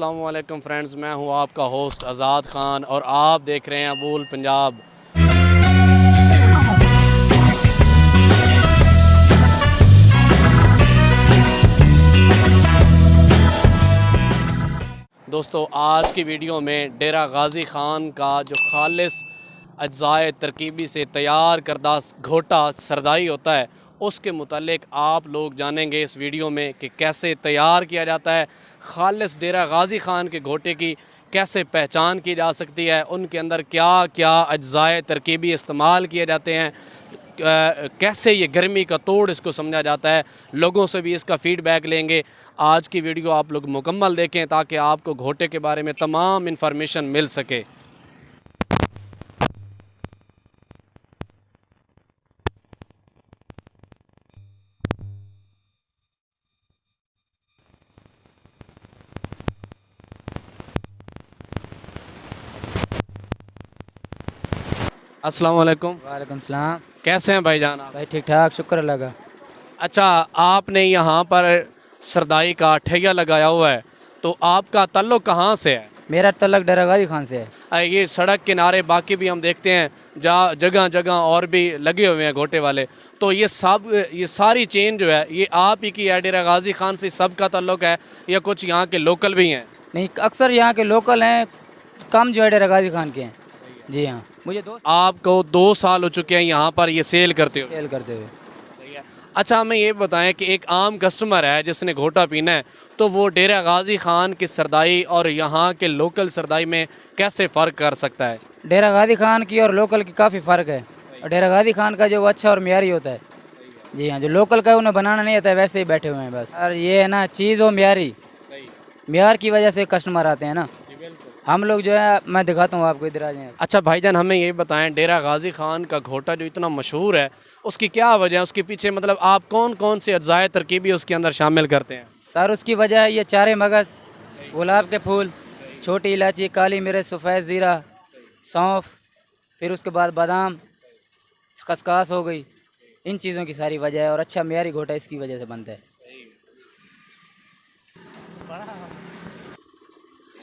अस्सलाम वालेकुम फ्रेंड्स, मैं हूं आपका होस्ट आज़ाद ख़ान और आप देख रहे हैं अबूल पंजाब। दोस्तों, आज की वीडियो में डेरा गाज़ी ख़ान का जो खालिस अज्ज़ाए तरकीबी से तैयार करदा घोटा सरदाई होता है उसके मुतालिक आप लोग जानेंगे इस वीडियो में कि कैसे तैयार किया जाता है। खालिस डेरा गाज़ी ख़ान के घोटे की कैसे पहचान की जा सकती है, उनके अंदर क्या क्या अज्ज़ाए तरकीबी इस्तेमाल किए जाते हैं, कैसे ये गर्मी का तोड़ इसको समझा जाता है। लोगों से भी इसका फ़ीडबैक लेंगे। आज की वीडियो आप लोग मुकम्मल देखें ताकि आपको घोटे के बारे में तमाम इन्फॉर्मेशन मिल सके। अस्सलाम वालेकुम। वालेकुम सलाम। कैसे हैं भाईजान आप? भाई ठीक ठाक, शुक्र अल्लाह का। अच्छा, आपने यहाँ पर सरदाई का ठैया लगाया हुआ है, तो आपका ताल्लुक़ कहाँ से है? मेरा तल्लक डेरा गाज़ी ख़ान से है। ये सड़क किनारे बाकी भी हम देखते हैं जहाँ जगह जगह और भी लगे हुए हैं घोटे वाले, तो ये सारी चेन जो है ये आप ही की है? डेरा गाज़ी ख़ान से सबका ताल्लुक़ है या कुछ यहाँ के लोकल भी हैं? नहीं, अक्सर यहाँ के लोकल हैं, कम जो है डेरा गाज़ी ख़ान के हैं। जी हाँ, मुझे दोस्त आपको 2 साल हो चुके हैं यहाँ पर ये सेल करते हो? सेल करते हुए। सही है। अच्छा, हमें ये बताएं कि एक आम कस्टमर है जिसने घोटा पीना है, तो वो डेरा गाज़ी ख़ान की सरदाई और यहाँ के लोकल सरदाई में कैसे फ़र्क कर सकता है? डेरा गाज़ी ख़ान की और लोकल की काफ़ी फ़र्क है। और डेरा गाज़ी ख़ान का जो वो अच्छा और मियारी होता है। जी हाँ, जो लोकल का है उन्हें बनाना नहीं आता है, वैसे ही बैठे हुए हैं बस। और ये है ना, चीज़ हो मियारी, मियार की वजह से कस्टमर आते हैं ना। हम लोग जो है, मैं दिखाता हूँ आपको, इधर आ जाएं। अच्छा भाईजान, हमें ये बताएं, डेरा गाज़ी ख़ान का घोटा जो इतना मशहूर है उसकी क्या वजह है? उसके पीछे मतलब आप कौन कौन से अज्ज़ाए तरकीबी उसके अंदर शामिल करते हैं? सर, उसकी वजह है ये चारे मगज़, गुलाब के फूल, छोटी इलायची, काली मिर्च, सफ़ेद ज़ीरा, सौंफ, फिर उसके बाद बादाम, खसखस हो गई। इन चीज़ों की सारी वजह है और अच्छा मेयारी घोटा इसकी वजह से बनता है।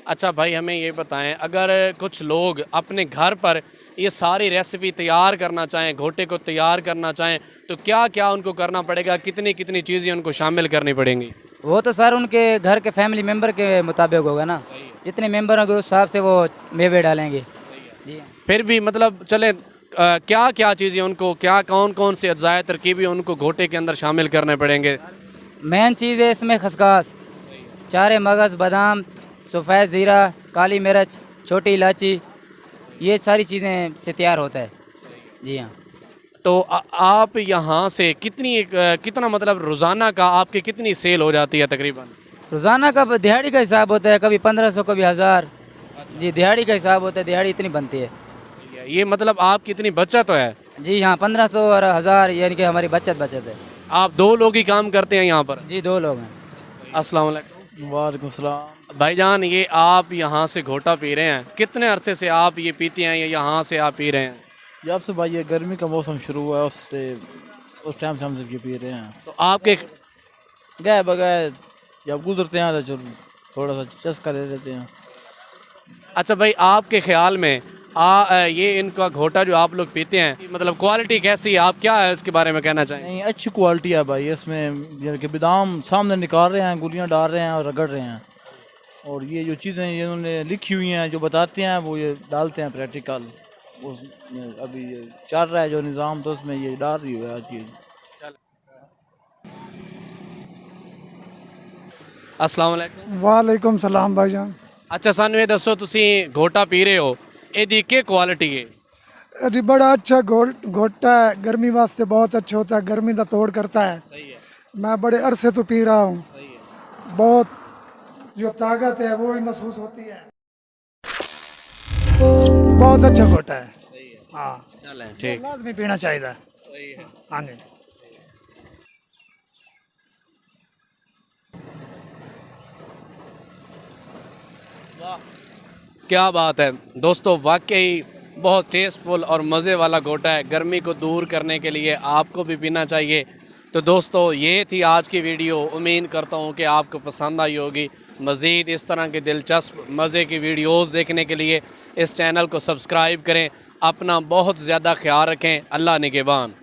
अच्छा भाई, हमें ये बताएं, अगर कुछ लोग अपने घर पर ये सारी रेसिपी तैयार करना चाहें, घोटे को तैयार करना चाहें, तो क्या क्या उनको करना पड़ेगा? कितनी कितनी चीज़ें उनको शामिल करनी पड़ेंगी? वो तो सर उनके घर के फैमिली मेम्बर के मुताबिक होगा ना। जितने मेम्बर होंगे उस हिसाब से वो मेवे डालेंगे। जी, फिर भी मतलब चलें, क्या क्या चीज़ें उनको, क्या कौन कौन से अज्ज़ाए तरकीबी उनको घोटे के अंदर शामिल करने पड़ेंगे? मेन चीज़ है इसमें खसखस, चारे मगज़, बादाम, सफ़ेद ज़ीरा, काली मिर्च, छोटी इलायची, ये सारी चीज़ें से तैयार होता है। जी हाँ। तो आप यहाँ से कितना मतलब रोज़ाना का आपकी कितनी सेल हो जाती है तकरीबन? रोज़ाना का दिहाड़ी का हिसाब होता है, कभी 1500, कभी 1000। जी, दिहाड़ी का हिसाब होता है, दिहाड़ी इतनी बनती है। ये मतलब आपकी इतनी बचत है? जी हाँ, 1500 और 1000 यानी कि हमारी बचत है। आप 2 लोग ही काम करते हैं यहाँ पर? जी, 2 लोग हैं। अस्सलाम वालेकुम। वालेकुम सलाम। भाईजान, ये आप यहाँ से घोटा पी रहे हैं, कितने अरसे से आप ये पीते हैं या यहाँ से आप पी रहे हैं? जब से भाई ये गर्मी का मौसम शुरू हुआ है उस टाइम से हम सब ये पी रहे हैं। तो आपके गए बगैर जब गुजरते हैं तो थोड़ा सा चस्का ले लेते हैं। अच्छा भाई, आपके ख्याल में ये इनका घोटा जो आप लोग पीते हैं, मतलब क्वालिटी कैसी है? आप क्या है उसके बारे में कहना चाहेंगे? नहीं, अच्छी क्वालिटी है भाई। इसमें यानी कि बादाम सामने निकाल रहे हैं, गुलियाँ डाल रहे हैं और रगड़ रहे हैं, और ये जो चीज़ें इन्होंने लिखी हुई हैं जो बताते हैं वो ये डालते हैं प्रैक्टिकल। उसमें अभी ये चल रहा है जो निज़ाम, तो उसमें ये डाल रही है चीज़। अस्सलाम वालेकुम। वालेकुम सलाम भाईजान। अच्छा, सानू ये दसो, तुसी घोटा पी रहे हो, ਇਹਦੀ ਕੀ क्वालिटी है? अरे बड़ा अच्छा घोटा है, गर्मी वास्ते बहुत अच्छा होता है, गर्मी का तोड़ करता है। सही है। मैं बड़े अरसे तो पी रहा हूँ, सही है। बहुत जो ताकत है वो ही महसूस होती है। बहुत अच्छा घोटा है। सही है। हाँ, चलें, ठीक। लाजमी पीना चाहिए। सही है। हाँ जी। क्या बात है दोस्तों, वाकई बहुत टेस्टफुल और मज़े वाला घोटा है। गर्मी को दूर करने के लिए आपको भी पीना चाहिए। तो दोस्तों, ये थी आज की वीडियो। उम्मीद करता हूँ कि आपको पसंद आई होगी। मज़ीद इस तरह के दिलचस्प मज़े की वीडियोज़ देखने के लिए इस चैनल को सब्सक्राइब करें। अपना बहुत ज़्यादा ख्याल रखें। अल्लाह निगहबान।